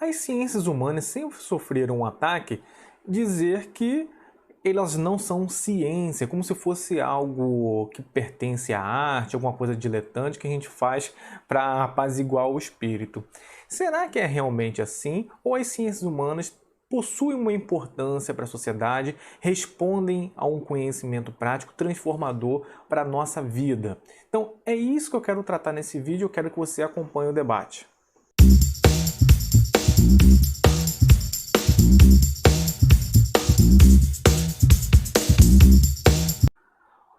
As ciências humanas sempre sofreram um ataque dizer que elas não são ciência, como se fosse algo que pertence à arte, alguma coisa diletante que a gente faz para apaziguar o espírito. Será que é realmente assim? Ou as ciências humanas possuem uma importância para a sociedade, respondem a um conhecimento prático transformador para a nossa vida? Então, é isso que eu quero tratar nesse vídeo, eu quero que você acompanhe o debate.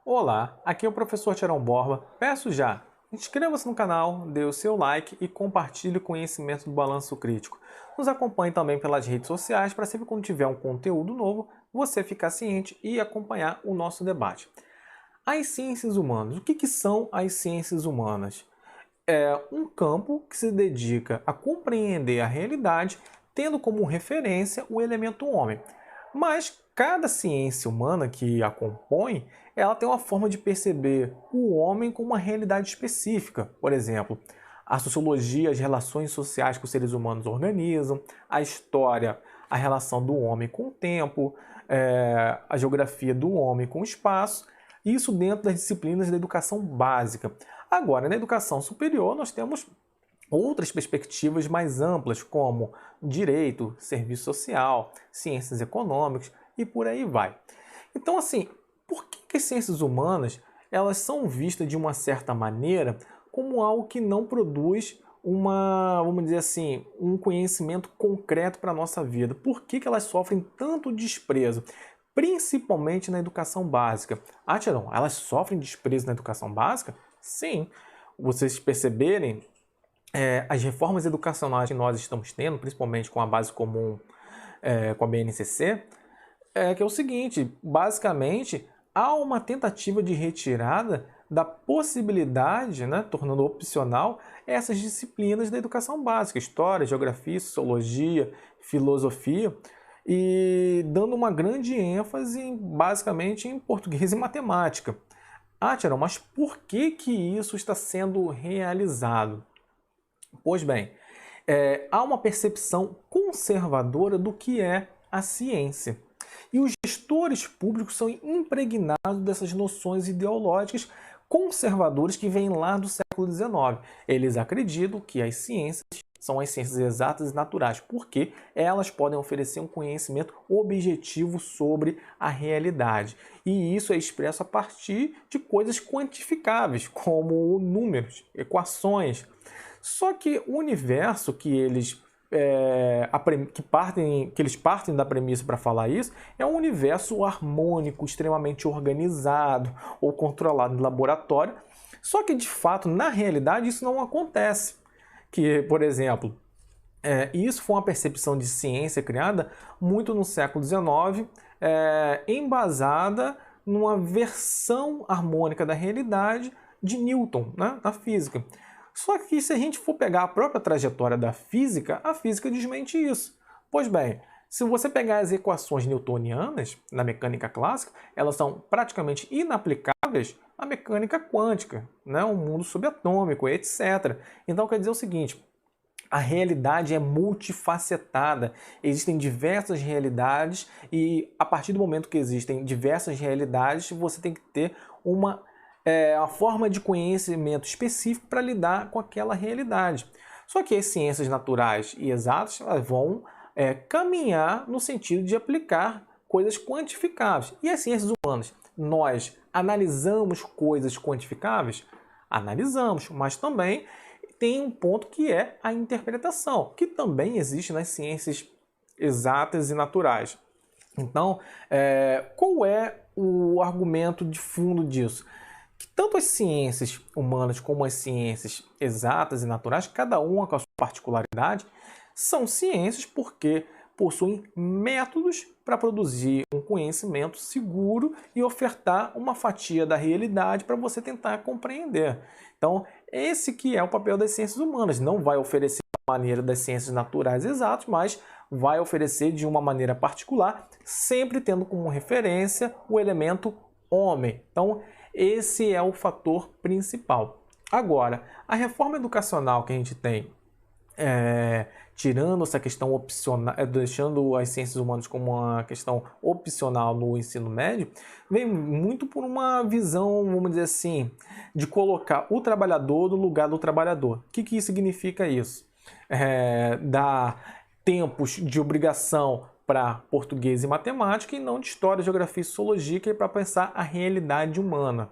Olá, aqui é o professor Tirão Borba. Peço já, inscreva-se no canal, dê o seu like e compartilhe o conhecimento do balanço crítico. Nos acompanhe também pelas redes sociais para sempre quando tiver um conteúdo novo, você ficar ciente e acompanhar o nosso debate. As ciências humanas. O que são as ciências humanas? É um campo que se dedica a compreender a realidade, tendo como referência o elemento homem. Mas cada ciência humana que a compõe, ela tem uma forma de perceber o homem com uma realidade específica. Por exemplo, a sociologia, as relações sociais que os seres humanos organizam, a história, a relação do homem com o tempo, a geografia do homem com o espaço, isso dentro das disciplinas da educação básica. Agora, na educação superior, nós temos outras perspectivas mais amplas, como direito, serviço social, ciências econômicas e por aí vai. Então, assim, por que as ciências humanas elas são vistas de uma certa maneira como algo que não produz vamos dizer assim, um conhecimento concreto para a nossa vida? Por que elas sofrem tanto desprezo? Principalmente na educação básica. Ah, Tirão, elas sofrem desprezo na educação básica? Sim. Vocês perceberem, as reformas educacionais que nós estamos tendo, principalmente com a base comum, com a BNCC, que é o seguinte, basicamente, há uma tentativa de retirada da possibilidade, tornando opcional, essas disciplinas da educação básica, história, geografia, sociologia, filosofia, e dando uma grande ênfase, basicamente, em português e matemática. Ah, Tirão, mas por que isso está sendo realizado? Pois bem, há uma percepção conservadora do que é a ciência. E os gestores públicos são impregnados dessas noções ideológicas conservadoras que vêm lá do século XIX. Eles acreditam que as ciências são as ciências exatas e naturais, porque elas podem oferecer um conhecimento objetivo sobre a realidade. E isso é expresso a partir de coisas quantificáveis, como números, equações. Só que o universo que eles partem da premissa para falar isso é um universo harmônico, extremamente organizado ou controlado em laboratório. Só que de fato, na realidade, isso não acontece. Que, por exemplo, isso foi uma percepção de ciência criada muito no século XIX, embasada numa versão harmônica da realidade de Newton, da física. Só que se a gente for pegar a própria trajetória da física, a física desmente isso. Pois bem, se você pegar as equações newtonianas na mecânica clássica, elas são praticamente inaplicáveis à mecânica quântica, o mundo subatômico, etc. Então quer dizer o seguinte, a realidade é multifacetada, existem diversas realidades e a partir do momento que existem diversas realidades, você tem que ter a forma de conhecimento específico para lidar com aquela realidade. Só que as ciências naturais e exatas vão caminhar no sentido de aplicar coisas quantificáveis. E as ciências humanas, nós analisamos coisas quantificáveis? Analisamos, mas também tem um ponto que é a interpretação, que também existe nas ciências exatas e naturais. Então, qual é o argumento de fundo disso? Que tanto as ciências humanas como as ciências exatas e naturais, cada uma com a sua particularidade, são ciências porque possuem métodos para produzir um conhecimento seguro e ofertar uma fatia da realidade para você tentar compreender. Então, esse que é o papel das ciências humanas. Não vai oferecer da maneira das ciências naturais exatas, mas vai oferecer de uma maneira particular, sempre tendo como referência o elemento homem. Então, esse é o fator principal. Agora, a reforma educacional que a gente tem tirando essa questão opcional, deixando as ciências humanas como uma questão opcional no ensino médio, vem muito por uma visão, vamos dizer assim, de colocar o trabalhador no lugar do trabalhador. O que significa isso? Dar tempos de obrigação para português e matemática e não de história, geografia e sociologia, que é para pensar a realidade humana.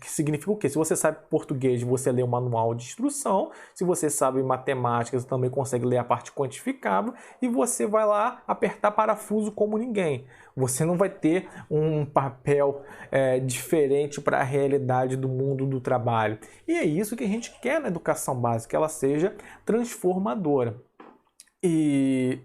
Que significa o quê? Se você sabe português, você lê o manual de instrução. Se você sabe matemática, você também consegue ler a parte quantificável e você vai lá apertar parafuso como ninguém. Você não vai ter um papel diferente para a realidade do mundo do trabalho. E é isso que a gente quer na educação básica, que ela seja transformadora.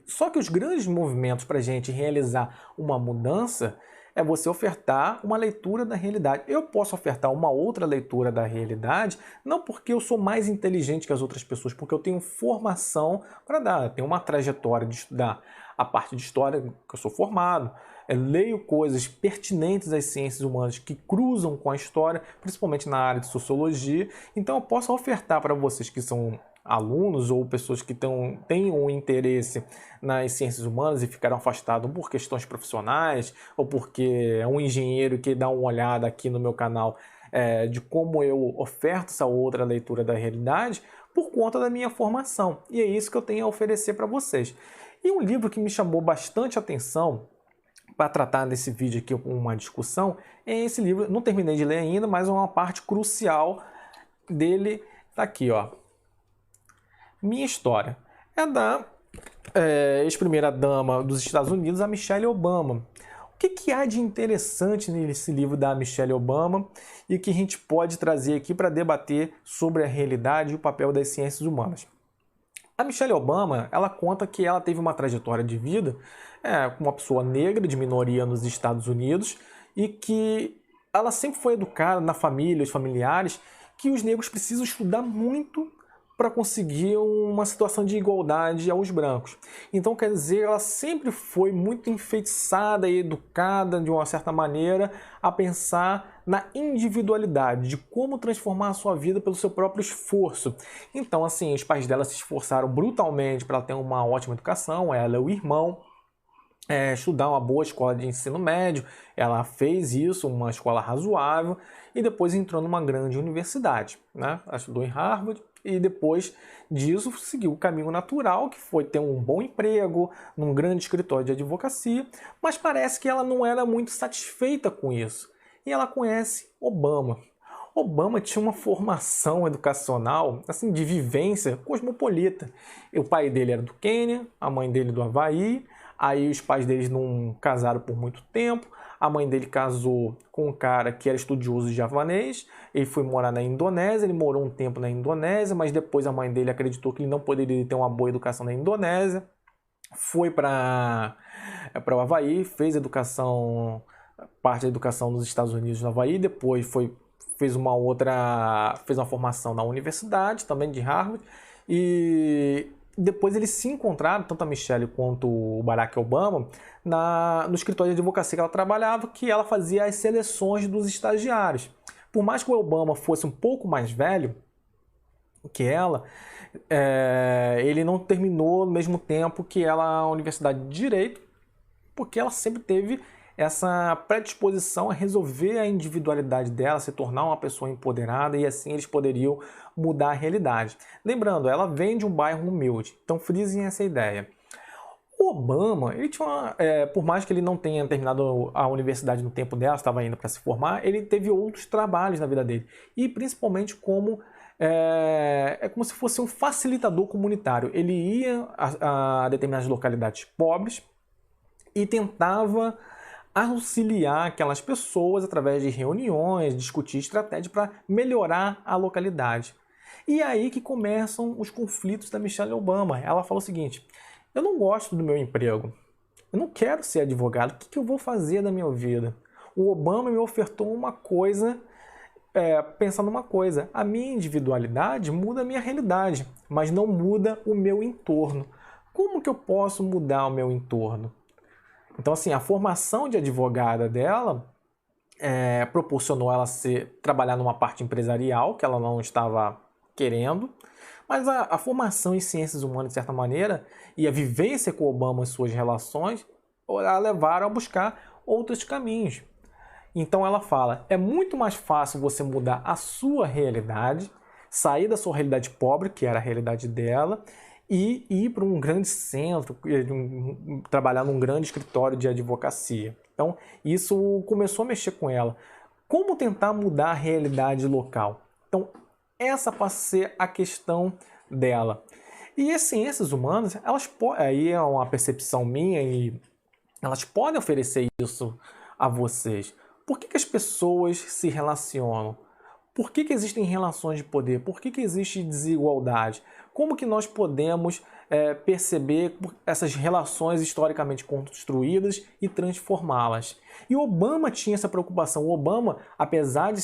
Só que os grandes movimentos para a gente realizar uma mudança é você ofertar uma leitura da realidade. Eu posso ofertar uma outra leitura da realidade, não porque eu sou mais inteligente que as outras pessoas, porque eu tenho formação para dar, eu tenho uma trajetória de estudar a parte de história que eu sou formado, leio coisas pertinentes às ciências humanas que cruzam com a história, principalmente na área de sociologia, então eu posso ofertar para vocês que são alunos ou pessoas que têm um interesse nas ciências humanas e ficaram afastados por questões profissionais ou porque é um engenheiro que dá uma olhada aqui no meu canal de como eu oferto essa outra leitura da realidade por conta da minha formação. E é isso que eu tenho a oferecer para vocês. E um livro que me chamou bastante atenção para tratar nesse vídeo aqui com uma discussão é esse livro. Não terminei de ler ainda, mas uma parte crucial dele está aqui, ó. Minha História. É da ex-primeira-dama dos Estados Unidos, a Michelle Obama. O que há de interessante nesse livro da Michelle Obama e que a gente pode trazer aqui para debater sobre a realidade e o papel das ciências humanas? A Michelle Obama, ela conta que ela teve uma trajetória de vida como uma pessoa negra de minoria nos Estados Unidos e que ela sempre foi educada na família, os familiares, que os negros precisam estudar muito para conseguir uma situação de igualdade aos brancos. Então, quer dizer, ela sempre foi muito enfeitiçada e educada, de uma certa maneira, a pensar na individualidade, de como transformar a sua vida pelo seu próprio esforço. Então, assim, os pais dela se esforçaram brutalmente para ela ter uma ótima educação, ela e o irmão, estudar uma boa escola de ensino médio. Ela fez isso, uma escola razoável, e depois entrou numa grande universidade, né? Ela estudou em Harvard e depois disso seguiu o caminho natural, que foi ter um bom emprego num grande escritório de advocacia, mas parece que ela não era muito satisfeita com isso. E ela conhece Obama. Obama tinha uma formação educacional, assim, de vivência cosmopolita. O pai dele era do Quênia, a mãe dele do Havaí. Aí os pais deles não casaram por muito tempo. A mãe dele casou com um cara que era estudioso de javanês. Ele foi morar na Indonésia, ele morou um tempo na Indonésia, mas depois a mãe dele acreditou que ele não poderia ter uma boa educação na Indonésia. Foi para o Havaí, fez parte da educação nos Estados Unidos no Havaí, depois fez uma formação na universidade, também de Harvard, e depois eles se encontraram, tanto a Michelle quanto o Barack Obama, no escritório de advocacia que ela trabalhava, que ela fazia as seleções dos estagiários. Por mais que o Obama fosse um pouco mais velho que ela, ele não terminou no mesmo tempo que ela a Universidade de Direito, porque ela sempre teve essa predisposição a resolver a individualidade dela, se tornar uma pessoa empoderada, e assim eles poderiam mudar a realidade. Lembrando, ela vem de um bairro humilde, então frisem essa ideia. O Obama, ele tinha por mais que ele não tenha terminado a universidade no tempo dela, estava indo para se formar, ele teve outros trabalhos na vida dele, e principalmente como se fosse um facilitador comunitário. Ele ia a determinadas localidades pobres e tentava auxiliar aquelas pessoas através de reuniões, discutir estratégia para melhorar a localidade. E é aí que começam os conflitos da Michelle Obama. Ela fala o seguinte: eu não gosto do meu emprego, eu não quero ser advogado, o que eu vou fazer da minha vida? O Obama me ofertou uma coisa, pensando uma coisa, a minha individualidade muda a minha realidade, mas não muda o meu entorno. Como que eu posso mudar o meu entorno? Então, assim, a formação de advogada dela proporcionou ela trabalhar numa parte empresarial que ela não estava querendo, Mas a formação em ciências humanas, de certa maneira, e a vivência com Obama e suas relações, a levaram a buscar outros caminhos. Então ela fala, é muito mais fácil você mudar a sua realidade, sair da sua realidade pobre, que era a realidade dela, e ir para um grande centro, trabalhar num grande escritório de advocacia. Então isso começou a mexer com ela. Como tentar mudar a realidade local? Então essa passa a ser a questão dela. E as ciências humanas, aí é uma percepção minha e elas podem oferecer isso a vocês. Por que as pessoas se relacionam? Por que existem relações de poder? Por que existe desigualdade? Como que nós podemos perceber essas relações historicamente construídas e transformá-las? E Obama tinha essa preocupação. O Obama, apesar de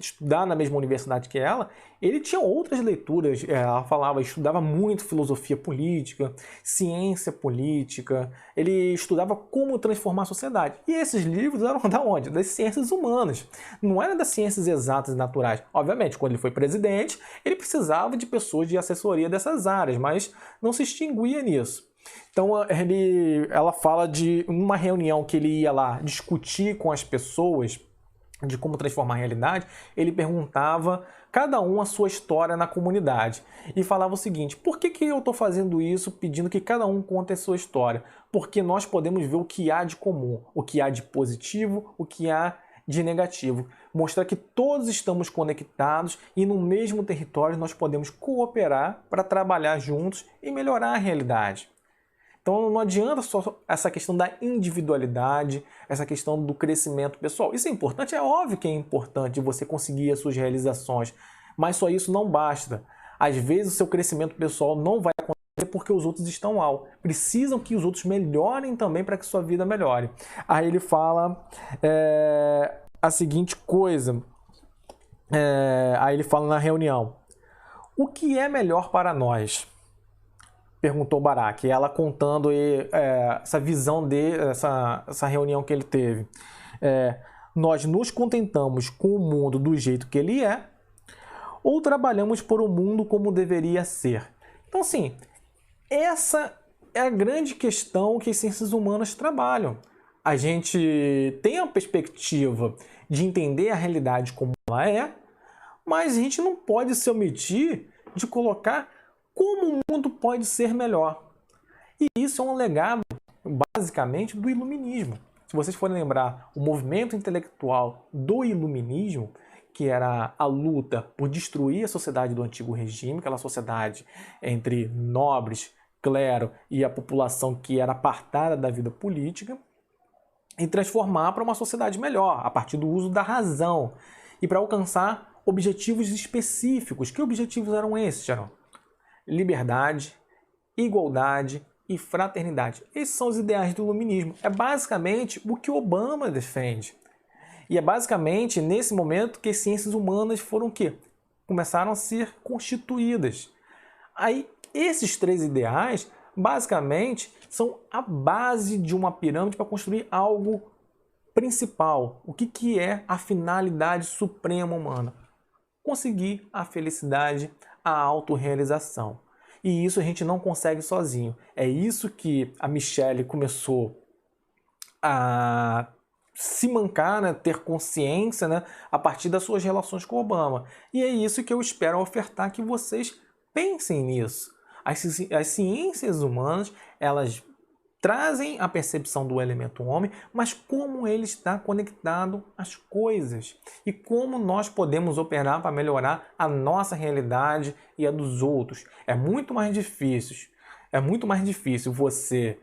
estudar na mesma universidade que ela, ele tinha outras leituras. Ela estudava muito filosofia política, ciência política, ele estudava como transformar a sociedade. E esses livros eram da onde? Das ciências humanas. Não era das ciências exatas e naturais. Obviamente, quando ele foi presidente, ele precisava de pessoas de assessoria dessas áreas, mas não se extinguia nisso. Então ela fala de uma reunião que ele ia lá discutir com as pessoas de como transformar a realidade, ele perguntava cada um a sua história na comunidade e falava o seguinte: por que eu estou fazendo isso pedindo que cada um conte a sua história? Porque nós podemos ver o que há de comum, o que há de positivo, o que há de negativo. Mostrar que todos estamos conectados e no mesmo território nós podemos cooperar para trabalhar juntos e melhorar a realidade. Então não adianta só essa questão da individualidade, essa questão do crescimento pessoal. Isso é importante, é óbvio que é importante você conseguir as suas realizações, mas só isso não basta. Às vezes o seu crescimento pessoal não vai acontecer porque os outros estão mal. Precisam que os outros melhorem também para que sua vida melhore. Aí ele fala a seguinte coisa, aí ele fala na reunião: o que é melhor para nós? Perguntou Barack, ela contando essa visão essa reunião que ele teve. Nós nos contentamos com o mundo do jeito que ele é, ou trabalhamos por um mundo como deveria ser? Então, assim, essa é a grande questão que as ciências humanas trabalham. A gente tem a perspectiva de entender a realidade como ela é, mas a gente não pode se omitir de colocar como o mundo pode ser melhor. E isso é um legado, basicamente, do iluminismo. Se vocês forem lembrar, o movimento intelectual do iluminismo, que era a luta por destruir a sociedade do antigo regime, aquela sociedade entre nobres, clero e a população que era apartada da vida política, e transformar para uma sociedade melhor, a partir do uso da razão, e para alcançar objetivos específicos. Que objetivos eram esses, Geraldo? Liberdade, igualdade e fraternidade. Esses são os ideais do iluminismo. É basicamente o que Obama defende. E é basicamente nesse momento que as ciências humanas foram o quê? Começaram a ser constituídas. Aí, esses três ideais, basicamente, são a base de uma pirâmide para construir algo principal. O que é a finalidade suprema humana? Conseguir a felicidade, a autorrealização. E isso a gente não consegue sozinho. É isso que a Michelle começou a se mancar, né, ter consciência, né, a partir das suas relações com Obama. E é isso que eu espero ofertar, que vocês pensem nisso. As ciências humanas, elas trazem a percepção do elemento homem, mas como ele está conectado às coisas e como nós podemos operar para melhorar a nossa realidade e a dos outros. É muito mais difícil você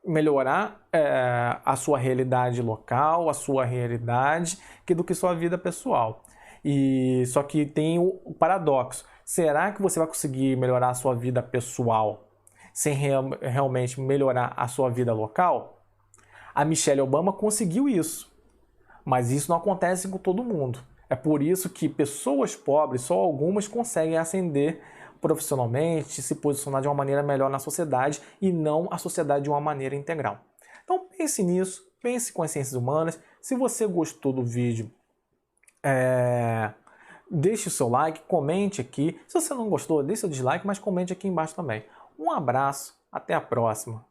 melhorar a sua realidade local, a sua realidade, do que sua vida pessoal. E só que tem o paradoxo. Será que você vai conseguir melhorar a sua vida pessoal sem realmente melhorar a sua vida local? A Michelle Obama conseguiu isso, mas isso não acontece com todo mundo. É por isso que pessoas pobres, só algumas, conseguem ascender profissionalmente, se posicionar de uma maneira melhor na sociedade e não a sociedade de uma maneira integral. Então pense nisso, pense com as ciências humanas. Se você gostou do vídeo, Deixe o seu like, comente aqui. Se você não gostou, deixe seu dislike, mas comente aqui embaixo também. Um abraço, até a próxima.